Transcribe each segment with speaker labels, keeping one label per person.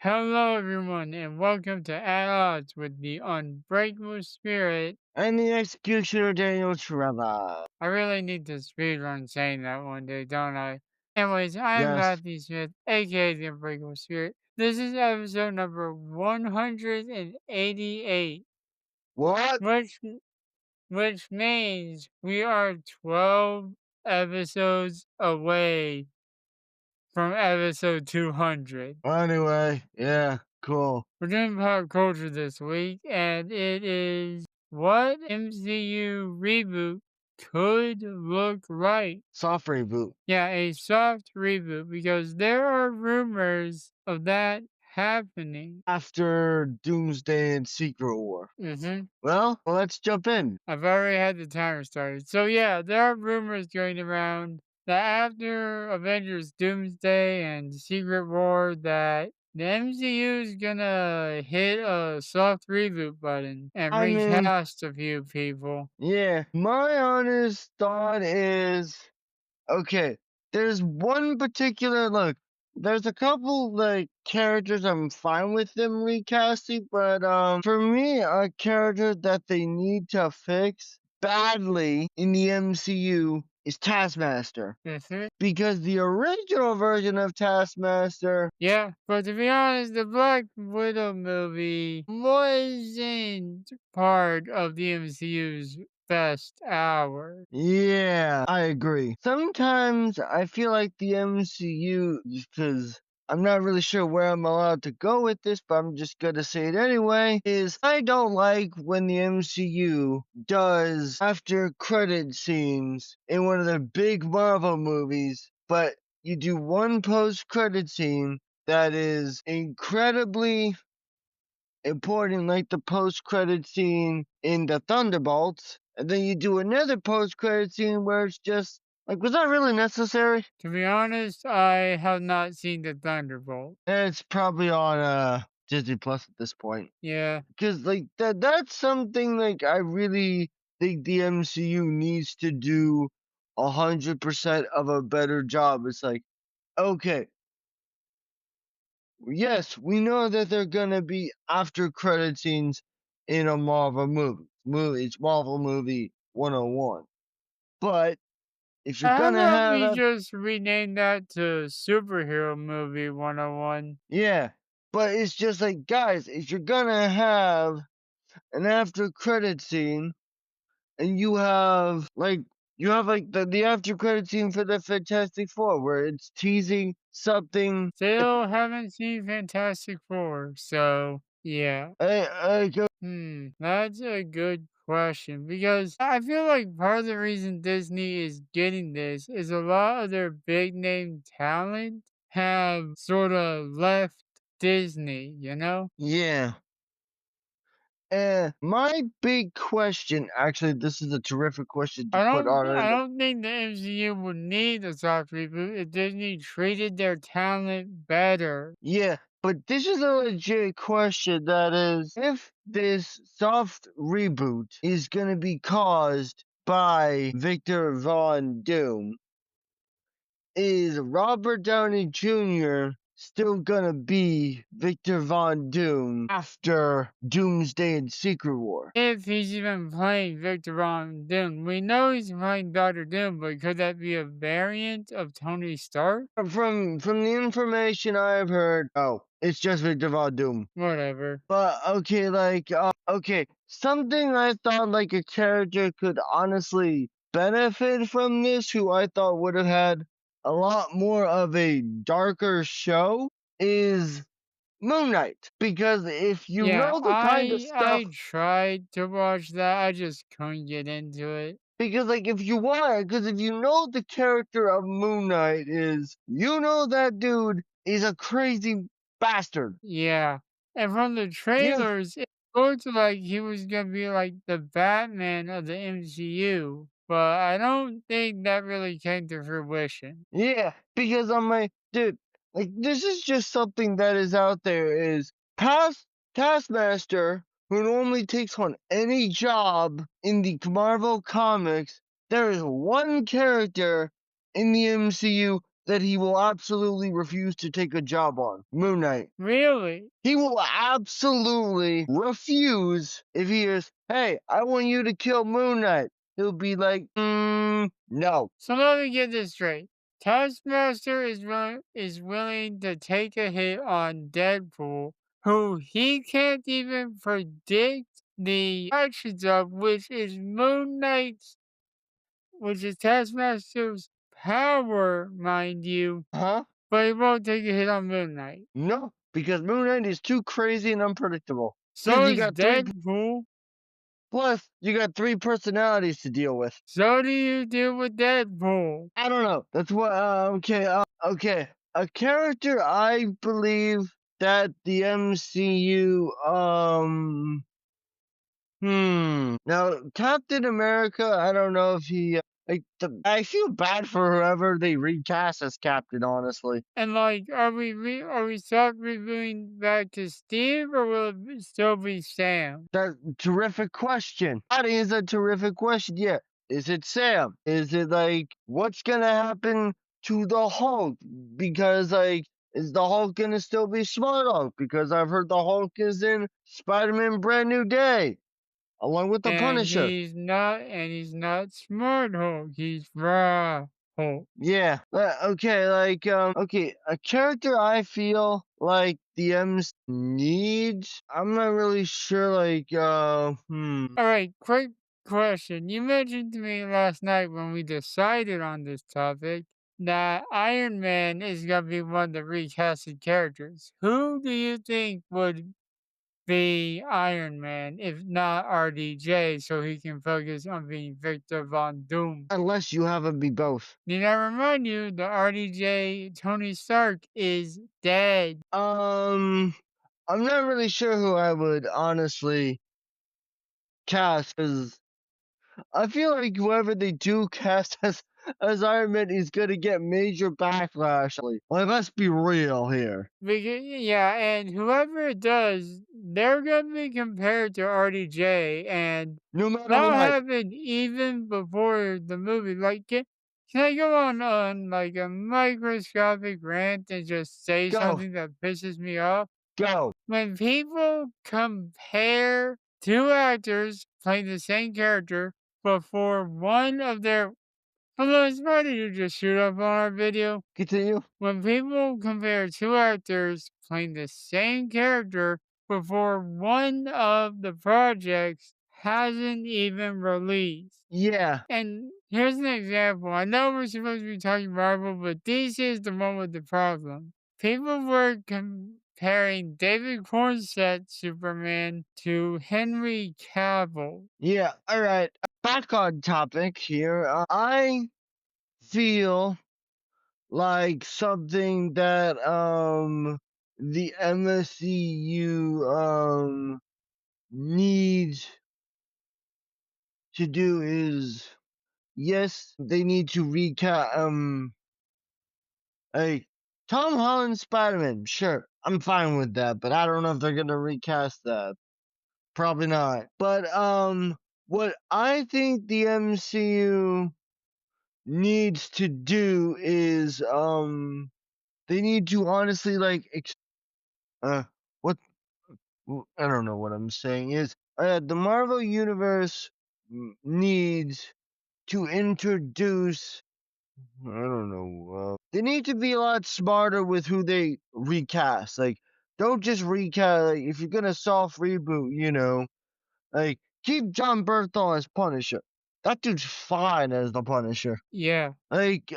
Speaker 1: Hello, everyone, and welcome to At Odds with the Unbreakable Spirit.
Speaker 2: And the executioner Daniel Trevor.
Speaker 1: I really need to speedrun saying that one day, don't I? Anyways, I am
Speaker 2: Yes.
Speaker 1: Matthew Smith, aka the Unbreakable Spirit. This is episode number 188,
Speaker 2: What?
Speaker 1: which which means we are 12 episodes away from episode 200.
Speaker 2: Anyway, yeah, cool.
Speaker 1: We're doing pop culture this week, and it is what MCU reboot could look like.
Speaker 2: Soft reboot.
Speaker 1: Yeah, a soft reboot, because there are rumors of that happening.
Speaker 2: After Doomsday and Secret War. Well, let's jump in.
Speaker 1: I've already had the timer started. So, yeah, there are rumors going around that after Avengers Doomsday and Secret War, that the MCU is gonna hit a soft reboot button and
Speaker 2: I mean,
Speaker 1: recast a few people.
Speaker 2: yeah, my honest thought is okay, there's one particular look. There's a couple like characters I'm fine with them recasting, but for me, a character that they need to fix badly in the MCU is Taskmaster. Because the original version of Taskmaster,
Speaker 1: Yeah, but to be honest, the Black Widow movie wasn't part of the MCU's best hour.
Speaker 2: yeah, I agree. Sometimes I feel like the MCU, because I'm not really sure where I'm allowed to go with this, but I'm just gonna say it anyway, is I don't like when the MCU does after credit scenes in one of the big Marvel movies, but you do one post credit scene that is incredibly important, like the post credit scene in the Thunderbolts, and then you do another post credit scene where it's just like, was that really necessary?
Speaker 1: To be honest, I have not seen the Thunderbolt.
Speaker 2: It's probably on Disney Plus at this point.
Speaker 1: Yeah,
Speaker 2: Because like that's something like I really think the MCU needs to do 100% of a better job. It's like, okay, yes, we know that they're gonna be after credit scenes in a Marvel movie. It's Marvel movie 101. But if you're
Speaker 1: how
Speaker 2: gonna
Speaker 1: about
Speaker 2: have
Speaker 1: we
Speaker 2: a
Speaker 1: just rename that to Superhero Movie 101?
Speaker 2: yeah, but it's just like guys, if you're gonna have an after credit scene and you have like the after credit scene for the Fantastic Four where it's teasing something.
Speaker 1: Still haven't seen Fantastic Four, so yeah.
Speaker 2: I go
Speaker 1: That's a good question, because I feel like part of the reason Disney is getting this is a lot of their big name talent have sort of left Disney, you know?
Speaker 2: yeah. My big question, actually, this is a terrific question to put on
Speaker 1: I
Speaker 2: it.
Speaker 1: don't think the MCU would need a soft reboot if Disney treated their talent better.
Speaker 2: Yeah, but this is a legit question that is, if this soft reboot is going to be caused by Victor Von Doom, is Robert Downey Jr. still going to be Victor Von Doom after Doomsday and Secret War?
Speaker 1: If he's even playing Victor Von Doom, we know he's playing Doctor Doom, but could that be a variant of Tony Stark?
Speaker 2: From the information I've heard, oh, it's just Victor Von Doom.
Speaker 1: Whatever.
Speaker 2: But okay, like okay, something I thought like a character could honestly benefit from this, who I thought would have had a lot more of a darker show, is Moon Knight. Because if you
Speaker 1: Yeah,
Speaker 2: know the kind of
Speaker 1: I
Speaker 2: stuff,
Speaker 1: tried to watch that. I just couldn't get into it.
Speaker 2: because like if you want, because if you know the character of Moon Knight is, you know that dude is a crazy bastard.
Speaker 1: Yeah. And from the
Speaker 2: You
Speaker 1: trailers, it looked like he was gonna be like the Batman of the MCU. But I don't think that really came to fruition.
Speaker 2: Yeah, because I'm like, dude, like this is just something that is out there. Is past Taskmaster, who normally takes on any job in the Marvel comics, there is one character in the MCU that he will absolutely refuse to take a job on. Moon Knight.
Speaker 1: Really?
Speaker 2: He will absolutely refuse if he is, hey, I want you to kill Moon Knight. He'll be like, no.
Speaker 1: So let me get this straight. Taskmaster is willing to take a hit on Deadpool, who he can't even predict the actions of, which is Moon Knight's, which is Taskmaster's power, mind you,
Speaker 2: Huh?
Speaker 1: but he won't take a hit on Moon Knight.
Speaker 2: No, because Moon Knight is too crazy and unpredictable.
Speaker 1: So
Speaker 2: Because
Speaker 1: is Deadpool.
Speaker 2: you got three personalities to deal with.
Speaker 1: So do you deal with Deadpool?
Speaker 2: I don't know. That's what. Okay. A character I believe that the MCU. Now Captain America. I don't know if he. I feel bad for whoever they recast as Captain. Honestly,
Speaker 1: And like, are we start reviewing back to Steve, or will it still be Sam?
Speaker 2: that's a terrific question. That is a terrific question. Yeah. Is it Sam? Is it like what's gonna happen to the Hulk? Because like is the Hulk gonna still be Smart Hulk? Because I've heard the Hulk is in Spider-Man Brand New Day, along with the Punisher.
Speaker 1: And he's not Smart Hulk. He's Raw Hulk.
Speaker 2: Yeah. Okay, a character I feel like the MC needs. I'm not really sure.
Speaker 1: All right, quick question. You mentioned to me last night when we decided on this topic that Iron Man is gonna be one of the recasted characters. Who do you think would be Iron Man, if not RDJ, so he can focus on being Victor Von Doom?
Speaker 2: Unless you have him be both.
Speaker 1: Need I remind you that RDJ Tony Stark is dead.
Speaker 2: I'm not really sure who I would honestly cast because I feel like whoever they do cast as Iron Man is gonna get major backlash. Like, let's be real here.
Speaker 1: Because, yeah, and whoever it does, they're gonna be compared to RDJ, and
Speaker 2: No matter
Speaker 1: that
Speaker 2: what,
Speaker 1: happened even before the movie. Like, can I go on like a microscopic rant and just say
Speaker 2: go,
Speaker 1: something that pisses me off?
Speaker 2: go.
Speaker 1: When people compare two actors playing the same character before one of their Hello, why did you just shoot up on our video?
Speaker 2: Continue.
Speaker 1: When people compare two actors playing the same character before one of the projects hasn't even released.
Speaker 2: Yeah,
Speaker 1: And here's an example. I know we're supposed to be talking Marvel, but DC is the one with the problem. People were comparing David Cornset's Superman to Henry Cavill.
Speaker 2: yeah. All right. Back on topic here. I feel like something that the MSCU needs to do is yes, they need to recast hey, Tom Holland Spider-Man. Sure, I'm fine with that, but I don't know if they're gonna recast that. Probably not. But what I think the MCU needs to do is they need to honestly uh what I don't know what I'm saying is the Marvel universe needs to introduce I don't know. They need to be a lot smarter with who they recast. Like, don't just recast. Like, if you're gonna soft reboot, like keep John Bernthal as Punisher. That dude's fine as the Punisher.
Speaker 1: Yeah.
Speaker 2: Like,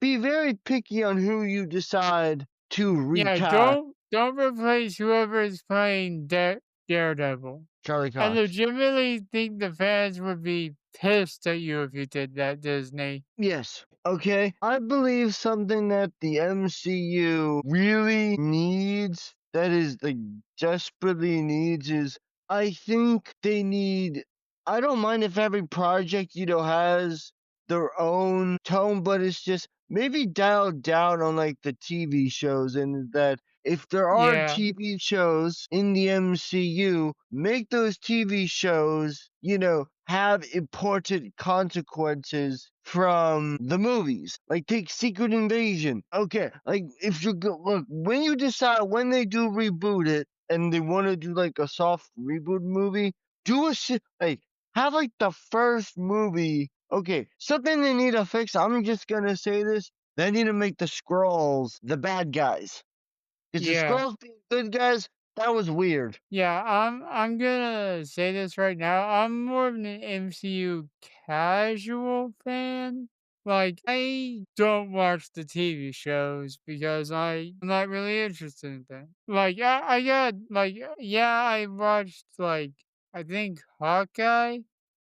Speaker 2: be very picky on who you decide to
Speaker 1: Yeah,
Speaker 2: recast.
Speaker 1: don't replace whoever is playing Daredevil.
Speaker 2: Charlie
Speaker 1: I
Speaker 2: Cox.
Speaker 1: legitimately think the fans would be pissed at you if you did that, Disney.
Speaker 2: Yes. Okay. I believe something that the MCU really needs, that is, like, desperately needs, is I think they need. I don't mind if every project, has their own tone, but it's just maybe dialed down on, like, the TV shows and that if there are
Speaker 1: Yeah,
Speaker 2: TV shows in the MCU, make those TV shows, have important consequences from the movies. Like take Secret Invasion. Okay, like if you go look when you decide when they do reboot it and they want to do like a soft reboot movie, do a shit like have like the first movie. Okay, something they need to fix. I'm just gonna say this. They need to make the Skrulls the bad guys. Because the
Speaker 1: yeah.
Speaker 2: Skrulls being good guys, that was weird.
Speaker 1: Yeah, I'm gonna say this right now. I'm more of an MCU casual fan. Like, I don't watch the TV shows because I'm not really interested in them. Like, I got like, yeah, I watched like I think Hawkeye,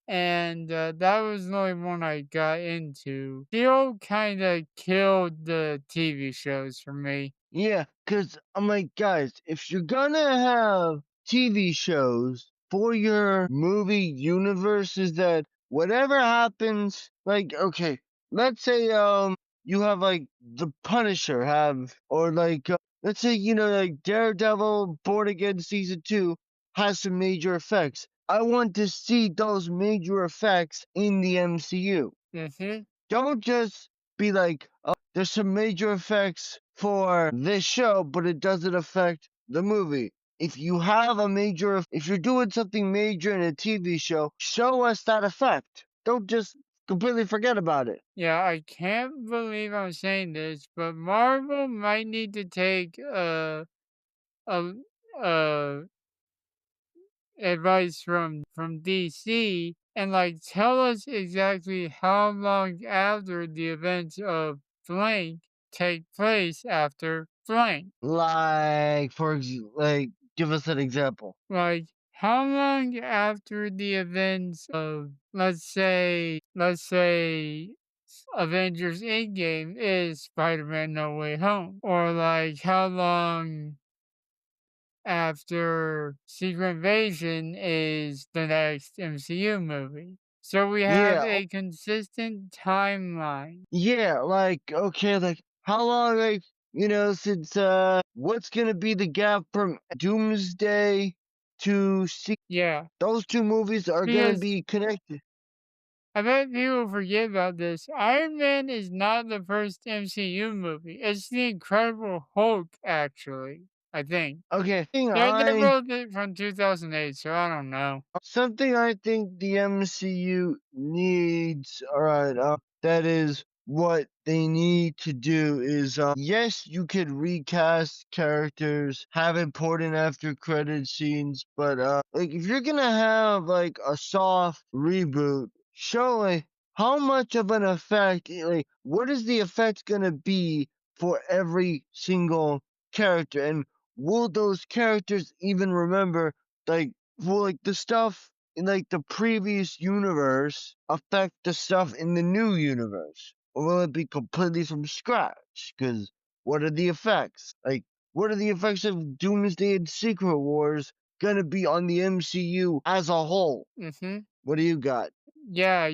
Speaker 1: and that was the only one I got into. Still, kind of killed the TV shows for me.
Speaker 2: Yeah, because I'm like, guys, if you're gonna have TV shows for your movie universes, that whatever happens, like, okay, let's say you have like the Punisher have, or like let's say like Daredevil Born Again season 2 has some major effects. I want to see those major effects in the MCU.
Speaker 1: Hmm.
Speaker 2: Don't just be like, oh, there's some major effects for this show, but it doesn't affect the movie. If you have if you're doing something major in a TV show, show us that effect. Don't just completely forget about it.
Speaker 1: Yeah, I can't believe I'm saying this, but Marvel might need to take a advice from DC and like tell us exactly how long after the events of blank take place after blank.
Speaker 2: Like, like, give us an example.
Speaker 1: Like how long after the events of let's say Avengers Endgame is Spider-Man No Way Home? Or like how long after Secret Invasion is the next MCU movie? So we have
Speaker 2: Yeah,
Speaker 1: a consistent timeline.
Speaker 2: yeah, like, okay, like, how long, like, since, what's gonna be the gap from Doomsday to
Speaker 1: Yeah.
Speaker 2: those two movies are gonna
Speaker 1: Because
Speaker 2: be connected.
Speaker 1: I bet people forget about this. Iron Man is not the first MCU movie. It's the Incredible Hulk, actually. I think.
Speaker 2: Okay,
Speaker 1: They're both from 2008, so I don't know.
Speaker 2: something I think the MCU needs, alright, that is what they need to do is, yes, you could recast characters, have important after credit scenes, but, like, if you're gonna have, like, a soft reboot, show, like, how much of an effect, like, what is the effect gonna be for every single character, and will those characters even remember, like, will like the stuff in like the previous universe affect the stuff in the new universe? Or will it be completely from scratch? Because what are the effects? Like, what are the effects of Doomsday and Secret Wars gonna be on the MCU as a whole?
Speaker 1: Hmm.
Speaker 2: What do you got?
Speaker 1: Yeah,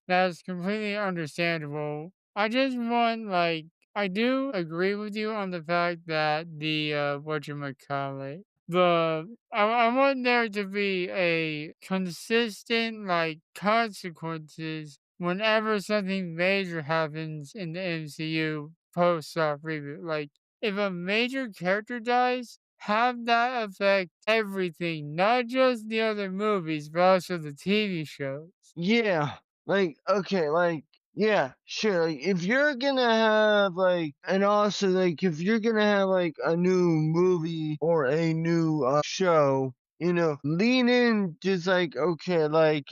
Speaker 1: that's completely understandable. I just want like I do agree with you on the fact that the whatchamacallit, I want there to be a consistent like consequences whenever something major happens in the MCU post soft reboot. Like if a major character dies, have that affect everything, not just the other movies, but also the TV shows.
Speaker 2: Yeah, like, okay, like, yeah, sure. Like, if you're gonna have, like, and also, like, if you're gonna have, like, a new movie or a new show, lean in, just like, okay, like,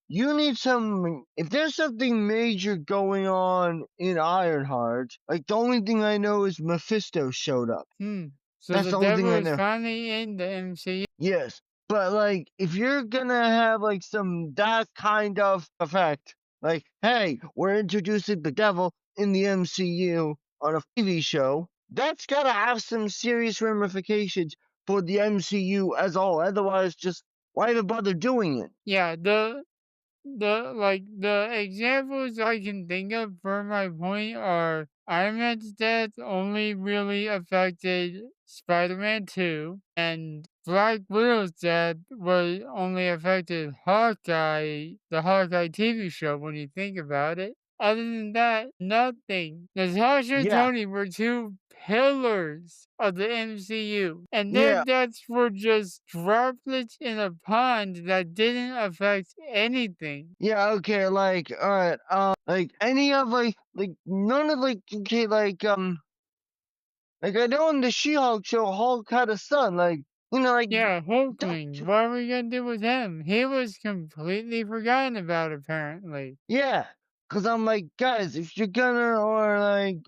Speaker 2: you need some, if there's something major going on in Ironheart, like, the only thing I know is Mephisto showed up.
Speaker 1: Hmm. So
Speaker 2: That's
Speaker 1: the
Speaker 2: the only thing
Speaker 1: devil
Speaker 2: I
Speaker 1: is
Speaker 2: know.
Speaker 1: finally in the MCU.
Speaker 2: Yes, but like if you're gonna have like some that kind of effect, like hey, we're introducing the devil in the MCU on a TV show, that's gotta have some serious ramifications for the MCU as a whole. Otherwise, just why even bother doing it?
Speaker 1: Yeah, the examples I can think of for my point are Iron Man's death only really affected Spider-Man 2, and Black Widow's death was only affected Hawkeye, the Hawkeye TV show when you think about it. Other than that, nothing. Natasha and
Speaker 2: Yeah,
Speaker 1: Tony were two pillars of the MCU, and their
Speaker 2: yeah,
Speaker 1: deaths were just droplets in a pond that didn't affect anything.
Speaker 2: yeah. Okay, like, all right, like any of like none of like, okay, like I know in the She-Hulk show, Hulk had a son, like like
Speaker 1: Yeah,
Speaker 2: that.
Speaker 1: Hulkling. What are we gonna do with him? He was completely forgotten about, apparently.
Speaker 2: Yeah, because I'm like, guys, if you're gonna or like,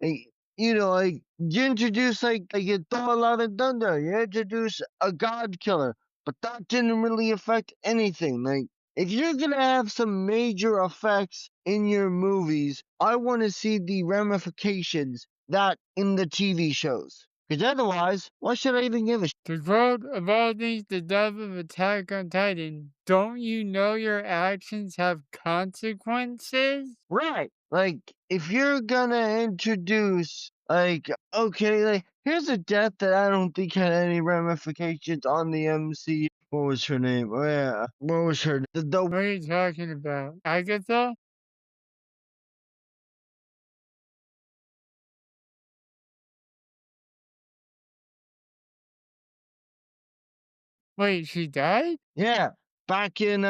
Speaker 2: like you introduce like you throw a lot of thunder, you introduce a god killer, but that didn't really affect anything. Like if you're gonna have some major effects in your movies, I want to see the ramifications that in the TV shows. Because otherwise, why should I even give a
Speaker 1: To quote of all things the dub of Attack on Titan, don't you know your actions have consequences?
Speaker 2: Right. Like, if you're gonna introduce, like, okay, like, here's a death that I don't think had any ramifications on the MC. What was her name? Oh, yeah. What was her name?
Speaker 1: What are you talking about? Agatha? Wait, she died?
Speaker 2: Yeah. Back in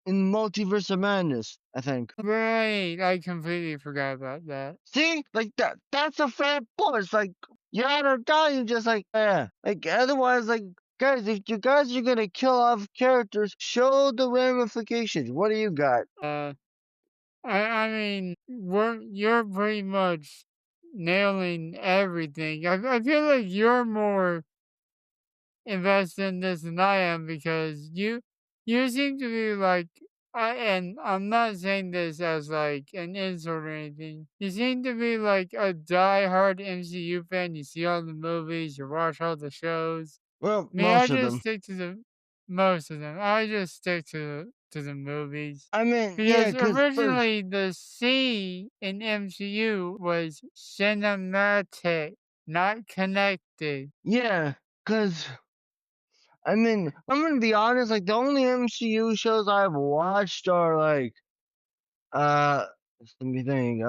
Speaker 2: Multiverse of Madness, I think.
Speaker 1: Right, I completely forgot about that.
Speaker 2: See? Like, that's a fair point. It's like, you had her die, you just like, yeah. Like, otherwise, like, guys, if you guys are gonna kill off characters, show the ramifications. What do you got?
Speaker 1: I mean, you're pretty much nailing everything. I feel like you're more invested in this than I am because you seem to be like and I'm not saying this as like an insult or anything. You seem to be like a die-hard MCU fan. You see all the movies, you watch all the shows.
Speaker 2: Well,
Speaker 1: Me, I
Speaker 2: most of
Speaker 1: just
Speaker 2: them.
Speaker 1: stick to the most of them. I just stick to the movies.
Speaker 2: I mean, yeah,
Speaker 1: Because
Speaker 2: cause
Speaker 1: originally the C in MCU was cinematic, not connected.
Speaker 2: yeah, cause I mean, I'm gonna be honest. Like the only MCU shows I've watched are like, uh, let me think.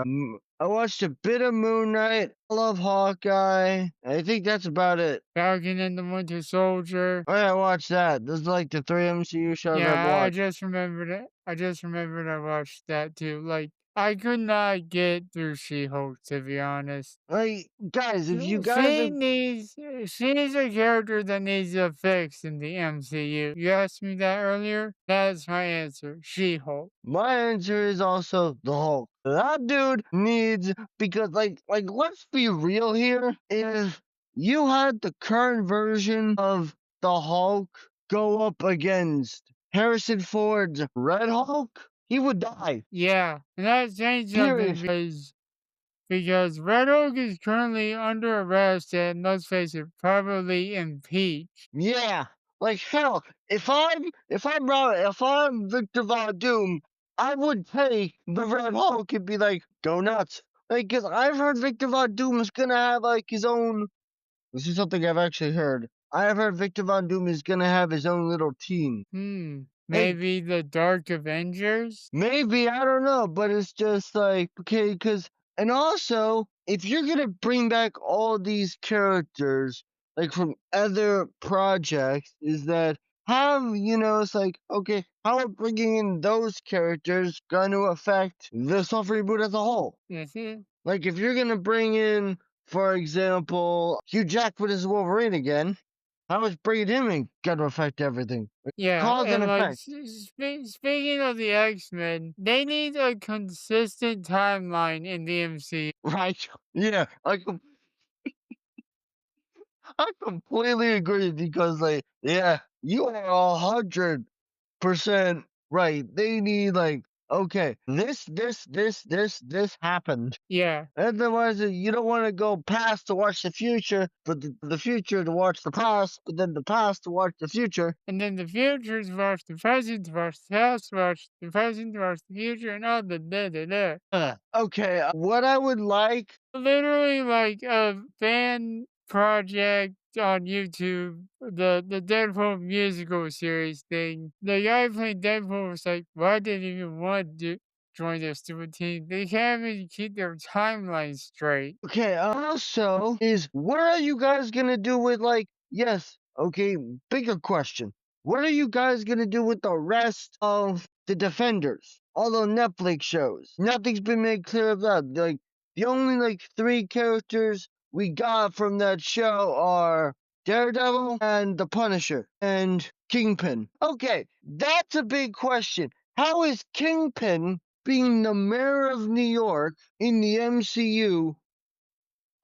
Speaker 2: I watched a bit of Moon Knight. I love Hawkeye. I think that's about it.
Speaker 1: Falcon and the Winter Soldier.
Speaker 2: Oh yeah, I watched that. Those are like the three MCU shows I've
Speaker 1: Yeah, I
Speaker 2: watched.
Speaker 1: just remembered it. I just remembered I watched that too. Like, I could not get through She-Hulk, to be honest.
Speaker 2: Like, guys, if you guys
Speaker 1: She
Speaker 2: are
Speaker 1: needs, she's a character that needs a fix in the MCU. You asked me that earlier? That's my answer. She-Hulk.
Speaker 2: My answer is also the Hulk. That dude needs because let's be real here. If you had the current version of the Hulk go up against Harrison Ford's Red Hulk, he would die.
Speaker 1: Yeah, and that changed something
Speaker 2: Period.
Speaker 1: because Red Hulk is currently under arrest and let's face it, probably impeached.
Speaker 2: Yeah. Like hell, if I'm Victor Von Doom, I would take the Red Hulk and be like, go nuts. Like, cause I've heard Victor Von Doom is gonna have like his own. This is something I've actually heard. I've heard Victor Von Doom is gonna have his own little team. Hey,
Speaker 1: Maybe the Dark Avengers?
Speaker 2: maybe, I don't know, but it's just like, okay, and also, if you're gonna bring back all these characters, like from other projects, is that it's like, okay, how are bringing in those characters gonna affect the soft reboot as a whole?
Speaker 1: Yes, it.
Speaker 2: Like, if you're gonna bring in, for example, Hugh Jackman as Wolverine again, how is bringing him in gonna affect everything? Like,
Speaker 1: Yeah,
Speaker 2: cause and
Speaker 1: and like
Speaker 2: effect,
Speaker 1: speaking of the X-Men, they need a consistent timeline in the MCU.
Speaker 2: right? Yeah, I completely agree because, like, yeah, you are 100% right. They need like okay, this happened.
Speaker 1: Yeah.
Speaker 2: Otherwise, you don't want to go past to watch the future, but the future to watch the past, but then the past to watch the future.
Speaker 1: And then the futures watch the present, watch the past, watch the present, watch the future, and all the da da da.
Speaker 2: Okay, what I would like.
Speaker 1: Literally like a fan project on YouTube, the Deadpool musical series thing. The guy playing Deadpool was like, why did they even want to join their stupid team? They can't even keep their timeline straight.
Speaker 2: Okay, also, is what are you guys gonna do with, like, yes, okay, bigger question. What are you guys gonna do with the rest of the Defenders? All the Netflix shows. Nothing's been made clear of that. Like, the only, like, three characters we got from that show are Daredevil and the Punisher and Kingpin. Okay, that's a big question. How is Kingpin being the mayor of New York in the MCU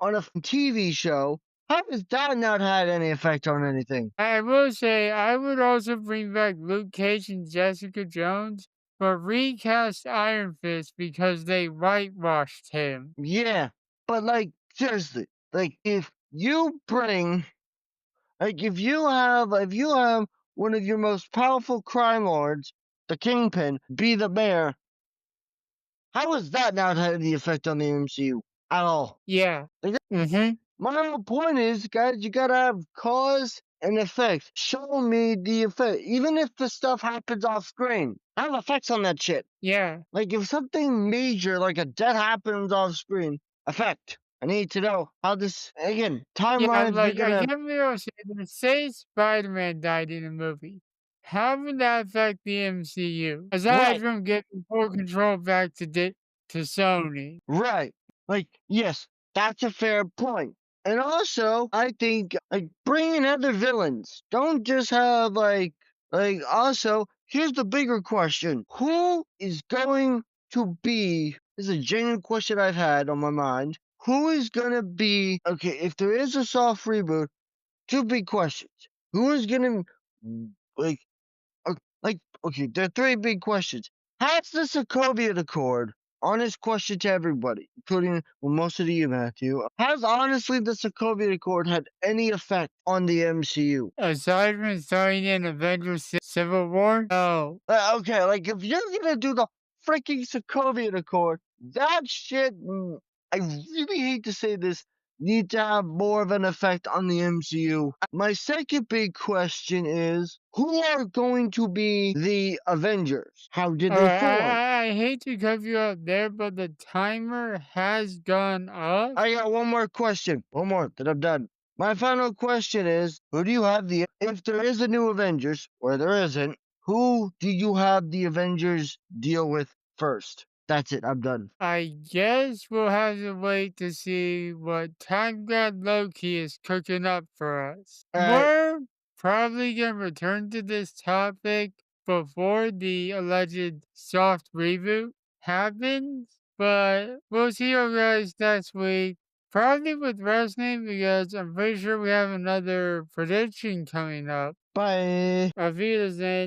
Speaker 2: on a TV show? How has that not had any effect on anything?
Speaker 1: I will say I would also bring back Luke Cage and Jessica Jones, but recast Iron Fist because they whitewashed him.
Speaker 2: Yeah, but like seriously, like if you have one of your most powerful crime lords, the Kingpin, be the mayor, how has that not had any effect on the MCU at all?
Speaker 1: Yeah.
Speaker 2: Like,
Speaker 1: Mm-hmm.
Speaker 2: my whole point is, guys, you gotta have cause and effect. Show me the effect. Even if the stuff happens off screen, have effects on that shit.
Speaker 1: Yeah.
Speaker 2: Like, if something major, like a death happens off screen, effect. I need to know how this, again,
Speaker 1: Yeah,
Speaker 2: timelines, we're
Speaker 1: like I
Speaker 2: gonna,
Speaker 1: can't believe I said that. Say Spider-Man died in a movie. How would that affect the MCU? Aside
Speaker 2: right,
Speaker 1: from getting full control back to Sony.
Speaker 2: right. Like, yes, that's a fair point. And also, I think, like, bring in other villains. Don't just have, also, here's the bigger question. Who is going to be, this is a genuine question I've had on my mind. Who is gonna be, okay, if there is a soft reboot, two big questions. Who is gonna, like, okay, there are three big questions. Has the Sokovia Accord, honest question to everybody, including, well, most of you, Matthew, has honestly the Sokovia Accord had any effect on the MCU?
Speaker 1: Aside from starting in Avengers Civil War? No.
Speaker 2: Okay, like, if you're gonna do the freaking Sokovia Accord, that shit, I really hate to say this, need to have more of an effect on the MCU. My second big question is, who are going to be the Avengers? How did they
Speaker 1: Alright,
Speaker 2: form?
Speaker 1: I hate to cut you off there, but the timer has gone off.
Speaker 2: I got one more question. One more, then I'm done. My final question is, who do you have if there is a new Avengers, or there isn't, who do you have the Avengers deal with first? That's it, I'm done.
Speaker 1: I guess we'll have to wait to see what Time God Loki is cooking up for us.
Speaker 2: Alright,
Speaker 1: We're probably gonna return to this topic before the alleged soft reboot happens, but we'll see you guys next week. Probably with wrestling because I'm pretty sure we have another prediction coming up.
Speaker 2: bye.
Speaker 1: Auf Wiedersehen.